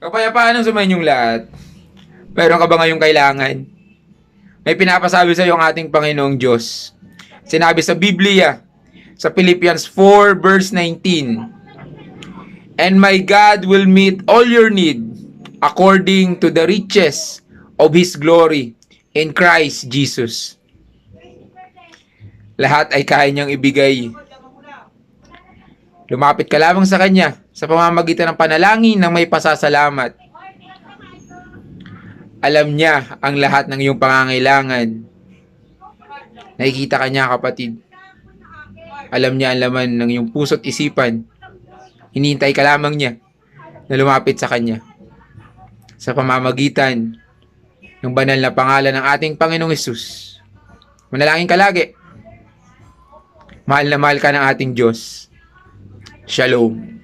Kapayapaan ang sumainyong lahat. Meron ka ba ngayong kailangan? May pinapasabi sa iyo ang ating Panginoong Diyos. Sinabi sa Biblia, sa Philippians 4 verse 19, "And my God will meet all your need according to the riches of His glory in Christ Jesus." Lahat ay kaya niyang ibigay. Lumapit ka lamang sa Kanya sa pamamagitan ng panalangin ng may pasasalamat. Alam niya ang lahat ng iyong pangangailangan. Nakikita ka niya, kapatid. Alam niya ang laman ng iyong puso't isipan. Hinihintay ka lamang niya na lumapit sa Kanya sa pamamagitan ng banal na pangalan ng ating Panginoong Hesus. Manalangin ka lagi. Mahal na mahal ka ng ating Diyos. Shalom.